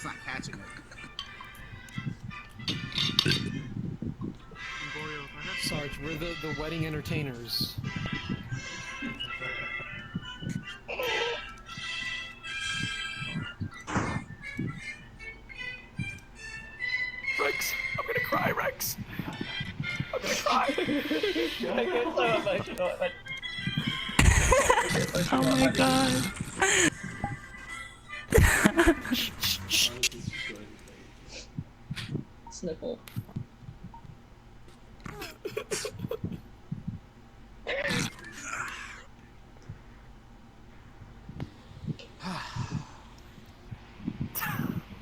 not catching it. Sarge, we're the wedding entertainers. Rex, I'm gonna cry, Rex. I'm gonna cry. I get so emotional. Oh my god. Sniffle.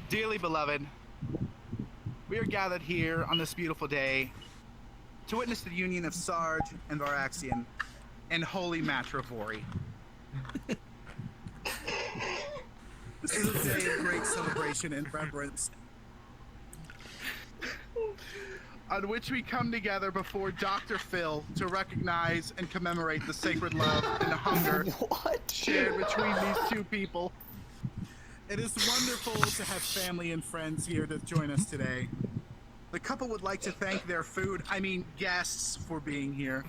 Dearly beloved, we are gathered here on this beautiful day to witness the union of Sarge and Vyraxeon in holy matrimony. This is a day of great celebration and reverence, on which we come together before Dr. Phil to recognize and commemorate the sacred love and hunger shared between these two people. It is wonderful to have family and friends here to join us today. The couple would like to thank their guests for being here,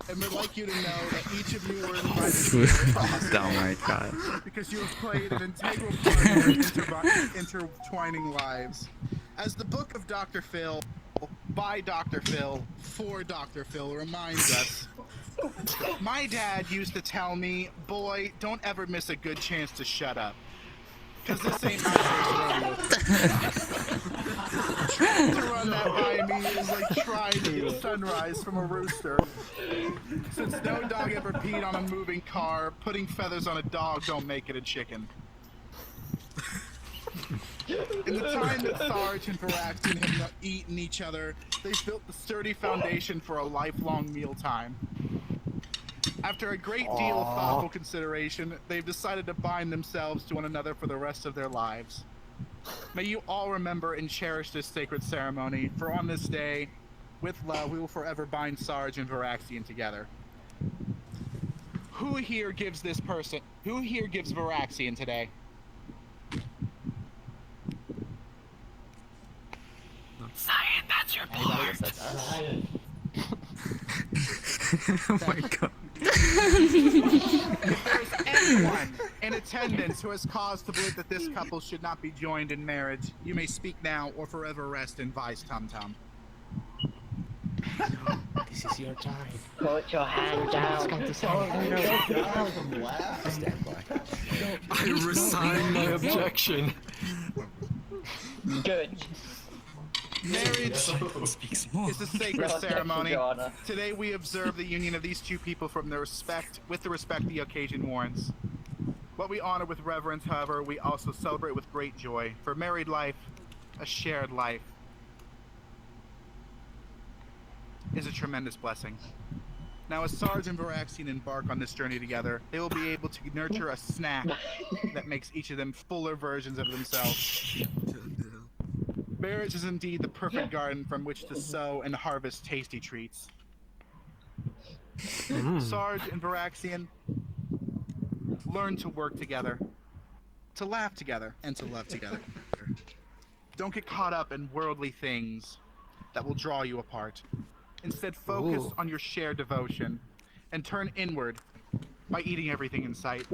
and would like you to know that each of you were invited here Oh my god. because you have played an integral part in their intertwining lives. As the book of Dr. Phil, by Dr. Phil, for Dr. Phil reminds us, my dad used to tell me, boy, don't ever miss a good chance to shut up. Because this ain't my first rodeo. Trying to run that by me is like trying to get sunrise from a rooster. Since no dog ever peed on a moving car, putting feathers on a dog don't make it a chicken. In the time that Sarge and Vyraxeon have eaten each other, they've built the sturdy foundation for a lifelong mealtime. After a great deal of thoughtful consideration, they've decided to bind themselves to one another for the rest of their lives. May you all remember and cherish this sacred ceremony, for on this day, with love, we will forever bind Sarge and Vyraxeon together. Who here gives Vyraxeon today? Cyan, that's your part. Oh my god. If there's anyone in attendance who has cause to believe that this couple should not be joined in marriage, you may speak now or forever rest in Vice Tum Tum. This is your time. Put your hand down. I resign my objection. Good. Marriage is a sacred No ceremony. objection, Your Honor. Today we observe the union of these two people with the respect the occasion warrants. What we honor with reverence, however, we also celebrate with great joy. For married life, a shared life, is a tremendous blessing. Now, as Sarge and Vyraxeon embark on this journey together, they will be able to nurture a snack that makes each of them fuller versions of themselves. Marriage is indeed the perfect garden from which to sow and harvest tasty treats. Sarge and Vyraxeon, learn to work together, to laugh together, and to love together. Don't get caught up in worldly things that will draw you apart. Instead, focus on your shared devotion and turn inward by eating everything in sight.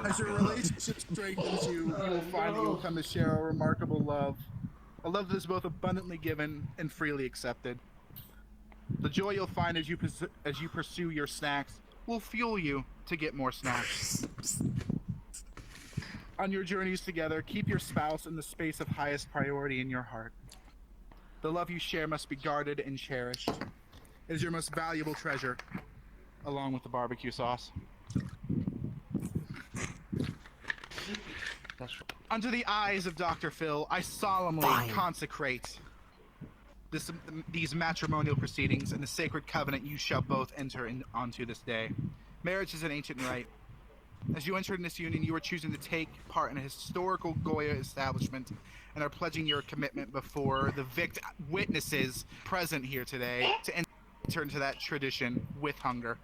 As your relationship strengthens you will find that you'll come to share a remarkable love. A love that is both abundantly given and freely accepted. The joy you'll find as you pursue your snacks will fuel you to get more snacks. On your journeys together, keep your spouse in the space of highest priority in your heart. The love you share must be guarded and cherished. It is your most valuable treasure, along with the barbecue sauce. Under the eyes of Dr. Phil, I solemnly consecrate these matrimonial proceedings and the sacred covenant you shall both enter onto this day. Marriage is an ancient rite. As you enter in this union, you are choosing to take part in a historical Goya establishment and are pledging your commitment before the witnesses present here today to enter into that tradition with hunger.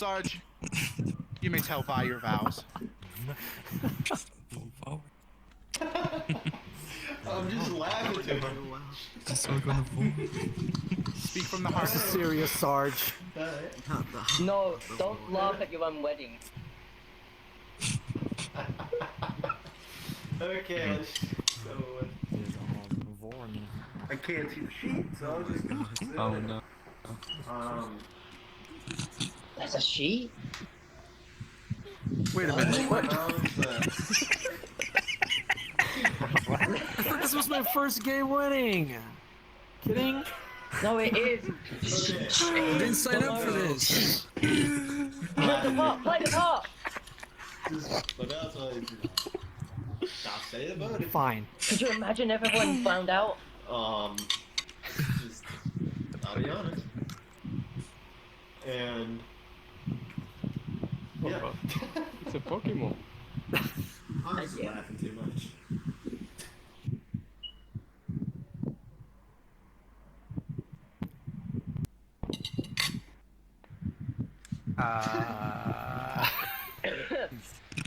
Sarge, you may tell Vi your vows. Move forward. I'm just laughing to him. Just all gonna move. Speak from the heart. Serious, Sarge. No, don't laugh at your own wedding. Okay, let's so I can't see the sheet, so I'll just Oh no. There's a sheet? Wait a minute. What? This was my first gay wedding. Kidding? No, it is. I didn't sign up for this. Play the part, play the part! But that's why stop saying about it. Fine. Could you imagine if everyone found out? Just I'll be honest. And yeah. It's a Pokemon. I'm just Yeah. laughing too much.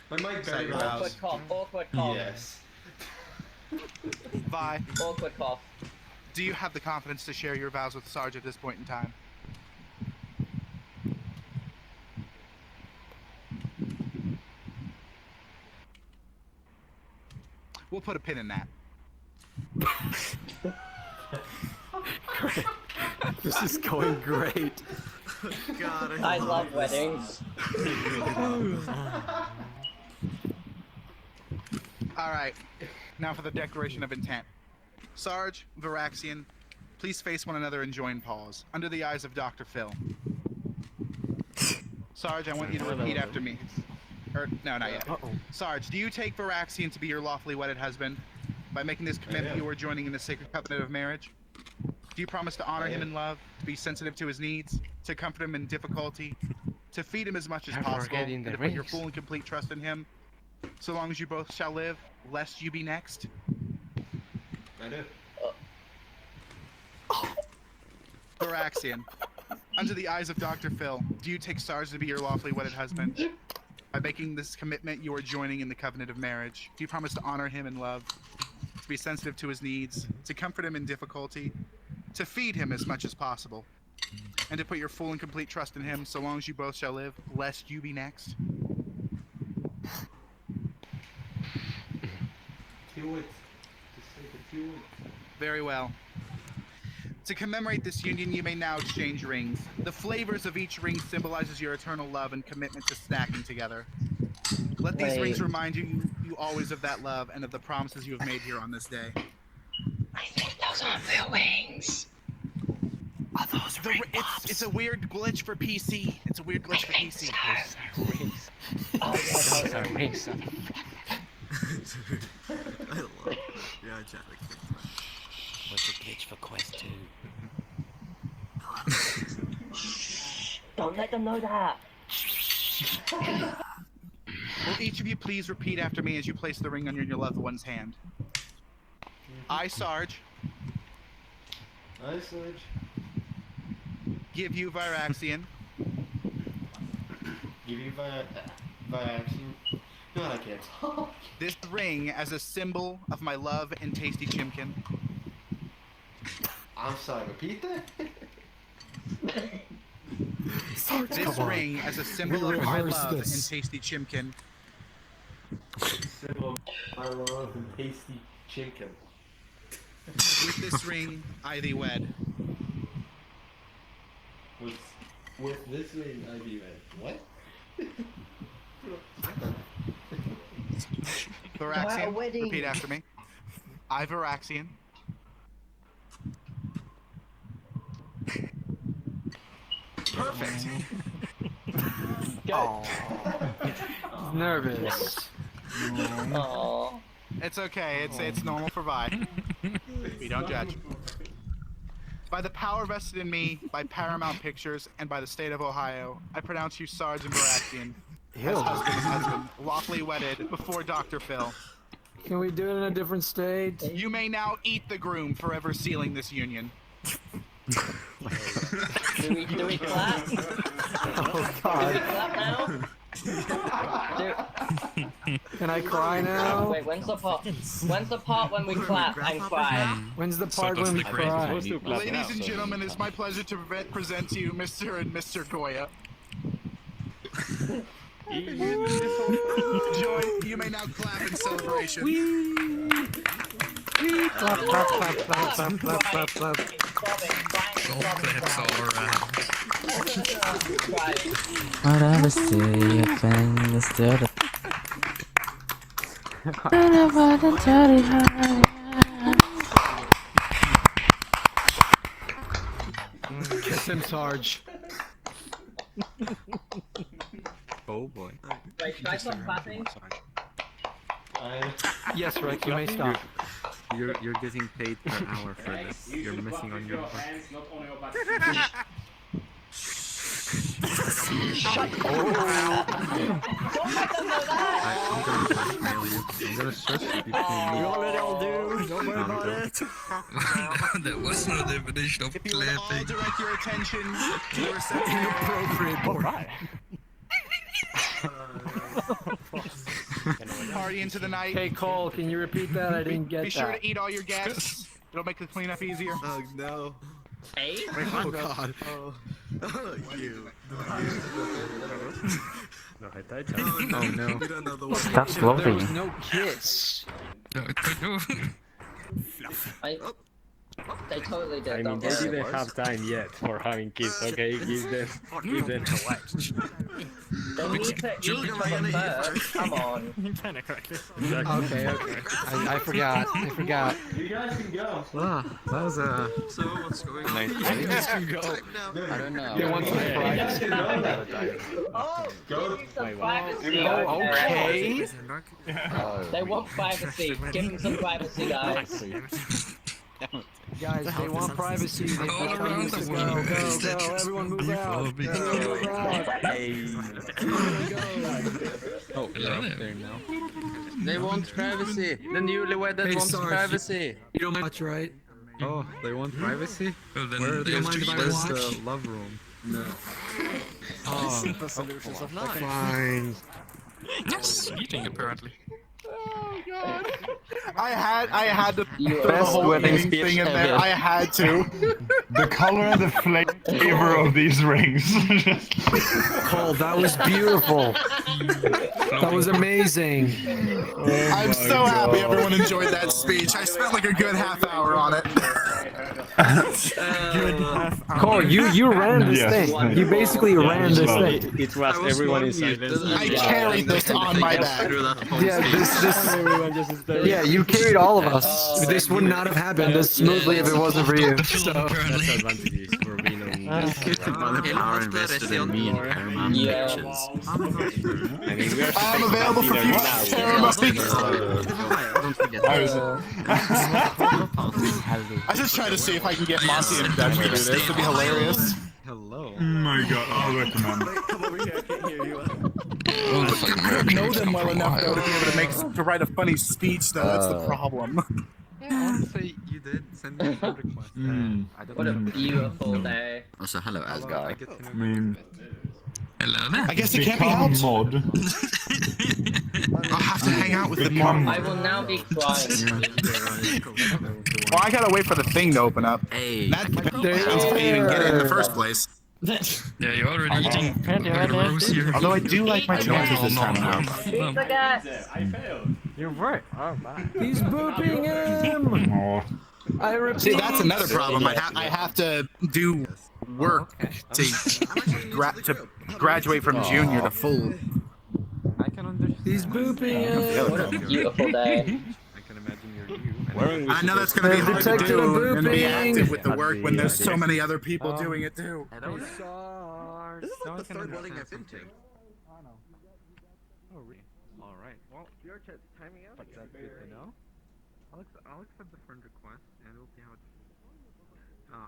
My mic Say your better vows. Awkward cough, awkward cough. Yes. Vi, Awkward cough. do you have the confidence to share your vows with Sarge at this point in time? We'll put a pin in that. This is going great. God, I love weddings. Alright, now for the declaration of intent. Sarge, Vyraxeon, please face one another and join pause, under the eyes of Dr. Phil. Sarge, I want you to repeat after me. No, not yet. Uh-oh. Sarge, do you take Vyraxeon to be your lawfully wedded husband? By making this commitment, you are joining in the sacred covenant of marriage? Do you promise to honor him in love, to be sensitive to his needs, to comfort him in difficulty, to feed him as much as I'm possible, forgetting and the to put your rings. full and complete trust in him, so long as you both shall live, lest you be next? I do. Vyraxeon, under the eyes of Dr. Phil, do you take Sarge to be your lawfully wedded husband? By making this commitment, you are joining in the covenant of marriage. Do you promise to honor him in love, to be sensitive to his needs, to comfort him in difficulty, to feed him as much as possible, and to put your full and complete trust in him so long as you both shall live, lest you be next? Do it. Just say the do it. Very well. To commemorate this union, you may now exchange rings. The flavors of each ring symbolizes your eternal love and commitment to snacking together. Let these Wait. rings remind you always of that love and of the promises you have made here on this day. I think those aren't real wings. Are those ring It's a weird glitch for PC. It's a weird glitch for PC. Rings. Oh, yeah, Those are rings. I love it. Yeah, chat. What's a glitch for Quest 2? don't let them know that. Will each of you please repeat after me as you place the ring on your loved one's hand? I, Sarge, I Sarge. give you Vyraxeon, Give you Vyraxeon. No, I can't. this ring as a symbol of my love and tasty chimkin. I'm sorry, repeat that? Sarge, This come on. ring as a symbol We of my rehearsed love this. and tasty chimkin. Symbol of my love and tasty chicken. With this ring, I thee wed. With this ring, I be read. What? Wow, Vyraxeon, wedding. repeat after me. I, Vyraxeon, perfect. Aw. Nervous. Aww. It's okay. It's normal for Vi. We don't judge. By the power vested in me by Paramount Pictures and by the state of Ohio, I pronounce you Sarge and Vyraxeon as Ew. husband and husband, lawfully wedded before Dr. Phil. Can we do it in a different state? You may now eat the groom, forever sealing this union. Do we clap? God. Clap now? Can I cry now? Wait, when's the part? When's the part when we clap and cry? When's the part when we cry? Ladies and gentlemen, it's my pleasure to present to you Mr. and Mr. Goya. Joy, you may now clap in celebration. Clap, clap, clap, clap, clap, clap, clap, clap. Claps all around. Whatever say your fingers to the Kiss him, Sarge. Oh boy. Wait, should I stop clapping? Yes, Rex, you may stop. You're getting paid per hour for this. You're missing on your butt. I'm gonna blackmail you. I'm gonna shush you between me. Don't worry about it. That was no definition of If you would all clapping. direct your attention to the reception Inappropriate board. party into the night. Hey, Cole, can you repeat that? I didn't get Be that. sure to eat all your guests. It'll make the cleanup easier. Oh no. Hey? Oh god. Oh, you. Oh no. We don't know the one. Stop There floating. was no kiss. They totally did. I mean, don't they worry. didn't have time yet for having kids, okay? Give them They need to eat each other first. Come on. Okay, okay. I forgot. I forgot. Ah, that was So what's going on? I don't know. They want some privacy. Give me some privacy. Okay. They want privacy. Give them some privacy, guys. Guys, they want privacy. They All want around us to the go, world. go, go. Everyone move out. Everyone move out. Oh, they're up there now. They want privacy. The newlywed Hey, wants Sarge, privacy. You don't watch, right? Oh, they want privacy? Well, then Where do you mind if I where's watch? the love room? No. Oh, The solutions of life. fine. Yes, eating apparently. I had to You throw the Best whole wedding eating speech thing in there. ever. I had to. The color and the flavor of these rings. Cole, that was beautiful. That was amazing. I'm so happy everyone enjoyed that speech. I spent like a good half hour on it. Cole, you ran this Yes. thing. You basically ran this thing. It was everyone in silence. I carried this on my back. Yeah, Everyone just staring. yeah, you carried all of us. This would not have happened as smoothly if it wasn't for you. So, That's advantages for being on. The power invested in me and Paramount Yeah. Pictures. I mean, we are I'm available for either future now. Paramount Pictures. Don't forget I just tried to see if I can get Monty and Dutch to do this. It'd be hilarious. Hello. Oh my god, I'll recommend. Come over here, I can't hear you. I know them well enough though to be able to write a funny speech though. That's the problem. Honestly, you did send me a friend request. I don't What a know. beautiful day. Also, hello, Asgard. I mean, Hello there. I guess it can't be become helped. mod. I'll have to hang out with the Become mod. I will now be crying. Well, I gotta wait for the thing to open up. Hey, That depends if I even get it in the first place. Yeah, you're already eating a rose here. Although I do like my chances this time around. he's booping him. Oh, I repeat. See, that's another problem. I have to do work to graduate from junior to full. I can understand. He's booping him. What a beautiful day. I can imagine you're you. Wearing I know that's gonna be hard to Detective do and be booping. active with the work when there's so many other people doing it too. This is like the third wedding I've been to. Oh, really? All right. Well, your chat's timing out. But that's good to know. I'll accept the friend request, and we'll see how it.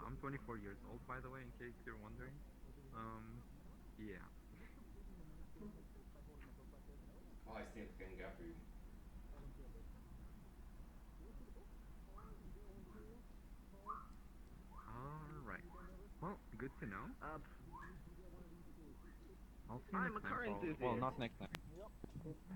I'm 24 years old, by the way, in case you're wondering. Yeah. Oh, I still can go for you. All right. Well, good to know. I'll see next time. Well, not next time.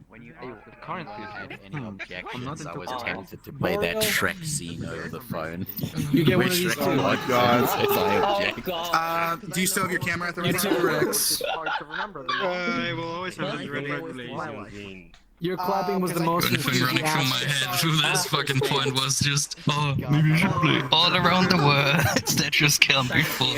When you currently have any I'm objections, not I was into- tempted to play that Shrek scene over the phone. You get one of these Shrek too. God. I object. God. Do you still have your camera at the You right too, time? Rex. I will always have this red regulation. Your clapping was the most Good thing running through my enthusiastic. head through this fucking point was just, oh, maybe you should play all around the world that just can't be full.